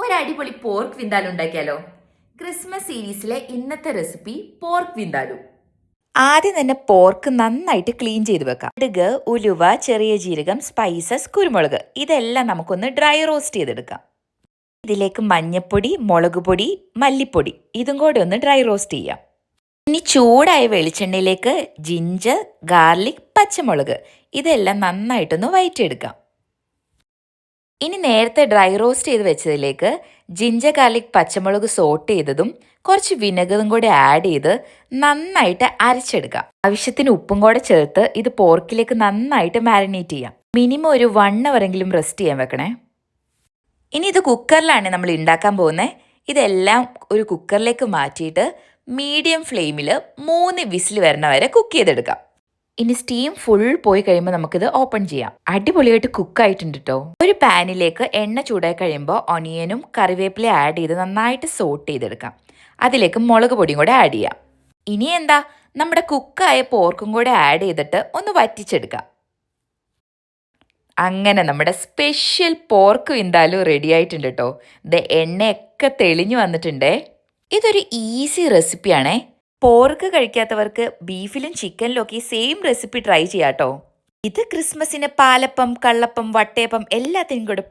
ഒരടിപൊളി pork vindaloo ഉണ്ടാക്കിയാലോ? Christmas സീരീസിലെ ഇന്നത്തെ റെസിപ്പി പോർക്ക് വിന്താലു. ആദ്യം തന്നെ പോർക്ക് നന്നായിട്ട് ക്ലീൻ ചെയ്ത് വെക്കാം. കടുക്, ഉലുവ, ചെറിയ ജീരകം, സ്പൈസസ്, കുരുമുളക് ഇതെല്ലാം നമുക്കൊന്ന് ഡ്രൈ റോസ്റ്റ് ചെയ്തെടുക്കാം. ഇതിലേക്ക് മഞ്ഞൾപ്പൊടി, മുളക് പൊടി, മല്ലിപ്പൊടി ഇതും കൂടെ ഒന്ന് ഡ്രൈ റോസ്റ്റ് ചെയ്യാം. ഇനി ചൂടായ വെളിച്ചെണ്ണയിലേക്ക് ജിഞ്ചർ, ഗാർലിക്, പച്ചമുളക് ഇതെല്ലാം നന്നായിട്ടൊന്ന് വഴറ്റിയെടുക്കാം. ഇനി നേരത്തെ ഡ്രൈ റോസ്റ്റ് ചെയ്ത് വെച്ചതിലേക്ക് ജിഞ്ചർ ഗാർലിക് പച്ചമുളക് സോട്ട് ചെയ്തതും കുറച്ച് വിനെഗറും കൂടി ആഡ് ചെയ്ത് നന്നായിട്ട് അരച്ചെടുക്കാം. ആവശ്യത്തിന് ഉപ്പും കൂടെ ചേർത്ത് ഇത് പോർക്കിലേക്ക് നന്നായിട്ട് മാരിനേറ്റ് ചെയ്യാം. മിനിമം ഒരു 1 hour എങ്കിലും റെസ്റ്റ് ചെയ്യാൻ വെക്കണേ. ഇനി ഇത് കുക്കറിലാണ് നമ്മൾ ഉണ്ടാക്കാൻ പോകുന്നത്. ഇതെല്ലാം ഒരു കുക്കറിലേക്ക് മാറ്റിയിട്ട് മീഡിയം ഫ്ലെയിമിൽ 3 വിസിൽ വരണ വരെ കുക്ക് ചെയ്തെടുക്കാം. ഇനി സ്റ്റീം ഫുൾ പോയി കഴിയുമ്പോൾ നമുക്കിത് ഓപ്പൺ ചെയ്യാം. അടിപൊളിയായിട്ട് കുക്കായിട്ടുണ്ട് കേട്ടോ. ഒരു പാനിലേക്ക് എണ്ണ ചൂടായി കഴിയുമ്പോൾ ഒനിയനും കറിവേപ്പിലയും ആഡ് ചെയ്ത് നന്നായിട്ട് സോട്ട് ചെയ്തെടുക്കാം. അതിലേക്ക് മുളക് പൊടിയും കൂടെ ആഡ് ചെയ്യാം. ഇനി എന്താ, നമ്മുടെ കുക്കായ പോർക്കും കൂടെ ആഡ് ചെയ്തിട്ട് ഒന്ന് വറ്റിച്ചെടുക്കാം. അങ്ങനെ നമ്മുടെ സ്പെഷ്യൽ പോർക്ക് വിന്താലു റെഡി ആയിട്ടുണ്ട് കേട്ടോ. ഇത് എണ്ണയൊക്കെ തെളിഞ്ഞു വന്നിട്ടുണ്ടേ. ഇതൊരു ഈസി റെസിപ്പിയാണേ. പോർക്ക് കഴിക്കാത്തവർക്ക് ബീഫിലും ചിക്കനിലും ഒക്കെ സെയിം റെസിപ്പി ട്രൈ ചെയ്യാട്ടോ. ഇത് ക്രിസ്മസിന് പാലപ്പം, കള്ളപ്പം, വട്ടയപ്പം എല്ലാത്തിനും കൂടെ